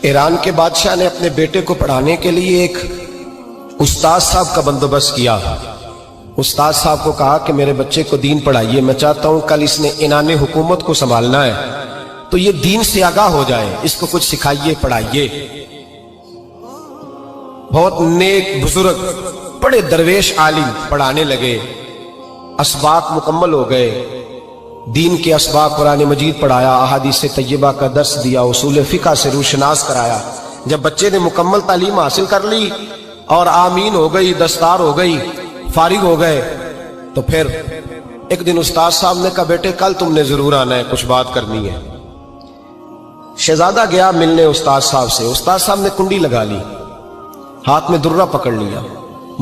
ایران کے بادشاہ نے اپنے بیٹے کو پڑھانے کے لیے ایک استاد صاحب کا بندوبست کیا۔ استاد صاحب کو کہا کہ میرے بچے کو دین پڑھائیے، میں چاہتا ہوں کل اس نے عنان حکومت کو سنبھالنا ہے تو یہ دین سے آگاہ ہو جائے، اس کو کچھ سکھائیے، پڑھائیے۔ بہت نیک بزرگ بڑے درویش عالم پڑھانے لگے، اسباق مکمل ہو گئے، دین کے اسباق قرآن مجید پڑھایا، احادیث طیبہ کا درس دیا، اصول فقہ سے روشناس کرایا۔ جب بچے نے مکمل تعلیم حاصل کر لی اور آمین ہو گئی، دستار ہو گئی، فارغ ہو گئے، تو پھر ایک دن استاد صاحب نے کہا بیٹے کل تم نے ضرور آنا ہے، کچھ بات کرنی ہے۔ شہزادہ گیا ملنے استاد صاحب سے، استاد صاحب نے کنڈی لگا لی، ہاتھ میں درہ پکڑ لیا،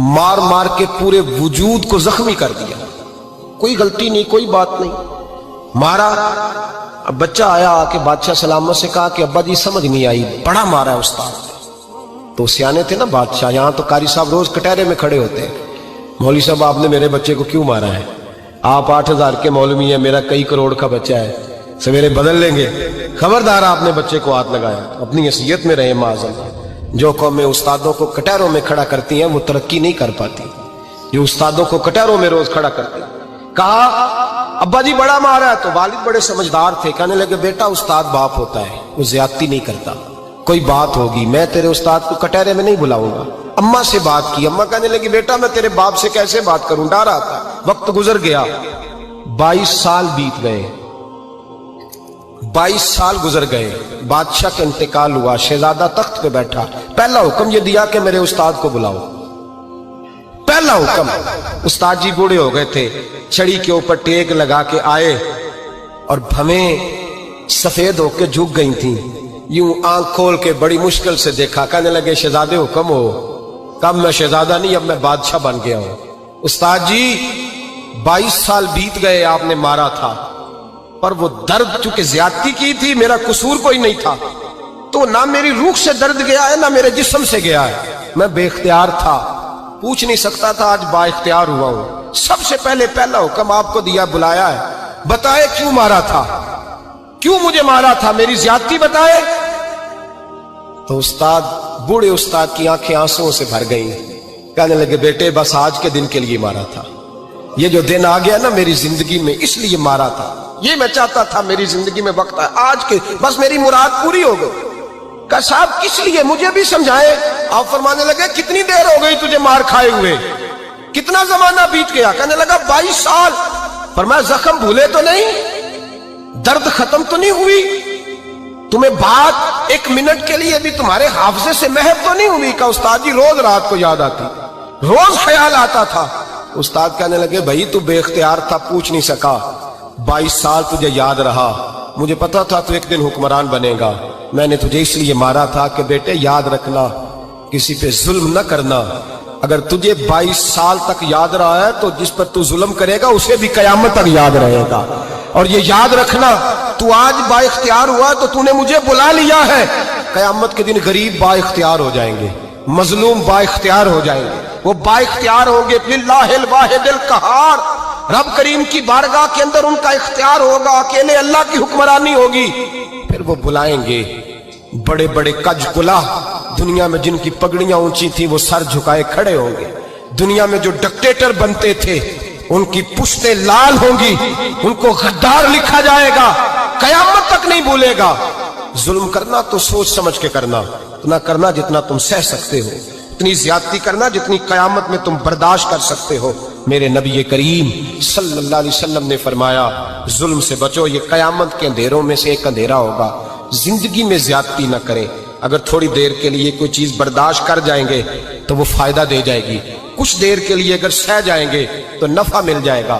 مار مار کے پورے وجود کو زخمی کر دیا، کوئی غلطی نہیں، کوئی بات نہیں، مارا۔ اب بچہ آیا آ کے بادشاہ سلامت سے کہا کہ ابا جی سمجھ نہیں آئی، بڑا مارا ہے استاد۔ تو سیانے تھے نا بادشاہ، یہاں تو قاری صاحب روز کٹہرے میں کھڑے ہوتے ہیں، مولوی صاحب آپ نے میرے بچے کو کیوں مارا ہے؟ آپ 8,000 کے مولوی ہیں، میرا کئی کروڑ کا بچہ ہے، سویرے بدل لیں گے، خبردار آپ نے بچے کو ہاتھ لگایا، اپنی حیثیت میں رہے معاذ۔ جو قومیں استادوں کو کٹہروں میں کھڑا کرتی ہیں وہ ترقی نہیں کر پاتی، جو استادوں کو کٹہروں میں روز کھڑا کرتے ہیں۔ کہا ابا جی بڑا مارا ہے، تو والد بڑے سمجھدار تھے، کہنے لگے بیٹا استاد باپ ہوتا ہے، وہ زیادتی نہیں کرتا، کوئی بات ہوگی، میں تیرے استاد کو کٹہرے میں نہیں بلاؤں گا۔ اماں سے بات کی، اماں کہنے لگی بیٹا میں تیرے باپ سے کیسے بات کروں، ڈر آتا۔ وقت گزر گیا، 22 سال بیت گئے، 22 سال گزر گئے، بادشاہ کا انتقال ہوا، شہزادہ تخت پہ بیٹھا، پہلا حکم یہ دیا کہ میرے استاد کو بلاؤ، پہلا حکم۔ استاد جی بوڑھے ہو گئے تھے، چھڑی کے اوپر ٹیک لگا کے آئے اور بھویں سفید ہو کے جھک گئی تھیں، یوں آنکھ کھول کے بڑی مشکل سے دیکھا، کہنے لگے شہزادے حکم ہو۔ کب میں شہزادہ نہیں، اب میں بادشاہ بن گیا ہوں۔ استاد جی 22 سال بیت گئے، آپ نے مارا تھا، پر وہ درد چونکہ زیادتی کی تھی، میرا قصور کوئی نہیں تھا، تو نہ میری روح سے درد گیا ہے نہ میرے جسم سے گیا ہے، میں بے اختیار تھا، پوچھ نہیں سکتا تھا، آج با اختیار ہوا ہوں۔ سب سے پہلے پہلا حکم آپ کو دیا، بلایا ہے، بتائے کیوں مارا تھا، کیوں مجھے مارا تھا، میری زیادتی بتائے۔ تو استاد، بوڑھے استاد کی آنکھیں آنسوؤں سے بھر گئیں، کہنے لگے بیٹے بس آج کے دن کے لیے مارا تھا، یہ جو دن آ گیا نا میری زندگی میں اس لیے مارا تھا، یہ میں چاہتا تھا میری زندگی میں وقت ہے، آج کے بس میری مراد پوری ہو گئی۔ کہا صاحب کس لیے، مجھے بھی سمجھائے۔ آپ فرمانے لگے کتنی دیر ہو گئی تجھے مار کھائے ہوئے، کتنا زمانہ بیت گیا؟ کہنے لگا 22 سال۔ فرمایا زخم بھولے تو نہیں، درد ختم تو نہیں ہوئی، تمہیں بات ایک منٹ کے لیے بھی تمہارے حافظے سے محو تو نہیں ہوئی؟ کہا استاد جی روز رات کو یاد آتی، روز خیال آتا تھا۔ استاد کہنے لگے بھائی تو بے اختیار تھا، پوچھ نہیں سکا، 22 سال تجھے یاد رہا، مجھے پتا تھا تو ایک دن حکمران بنے گا، میں نے تجھے اس لیے مارا تھا کہ بیٹے یاد رکھنا، کسی پہ ظلم نہ کرنا، اگر تجھے 22 سال تک یاد رہا ہے تو جس پر تو ظلم کرے گا اسے بھی قیامت تک یاد رہے گا، اور یہ یاد رکھنا تو آج با اختیار ہوا تو تو نے مجھے بلا لیا ہے، قیامت کے دن غریب با اختیار ہو جائیں گے، مظلوم با اختیار ہو جائیں گے، وہ با اختیار ہوں گے، للہ الواحد القہار، رب کریم کی بارگاہ کے اندر ان کا اختیار ہوگا، اکیلے اللہ کی حکمرانی ہوگی۔ پھر وہ بلائیں گے بڑے بڑے کج کلا، دنیا میں جن کی پگڑیاں اونچی تھی وہ سر جھکائے کھڑے ہوں گے، دنیا میں جو ڈکٹیٹر بنتے تھے ان کی پشتیں لال ہوں گی، ان کو غدار لکھا جائے گا، قیامت تک نہیں بھولے گا۔ ظلم کرنا تو سوچ سمجھ کے کرنا، اتنا کرنا جتنا تم سہ سکتے ہو، اتنی زیادتی کرنا جتنی قیامت میں تم برداشت کر سکتے ہو۔ میرے نبی کریم صلی اللہ علیہ وسلم نے فرمایا ظلم سے بچو، یہ قیامت کے اندھیروں میں سے ایک اندھیرا ہوگا، زندگی میں زیادتی نہ کریں، اگر تھوڑی دیر کے لیے کوئی چیز برداشت کر جائیں گے تو وہ فائدہ دے جائے گی، کچھ دیر کے لیے اگر سہ جائیں گے تو نفع مل جائے گا۔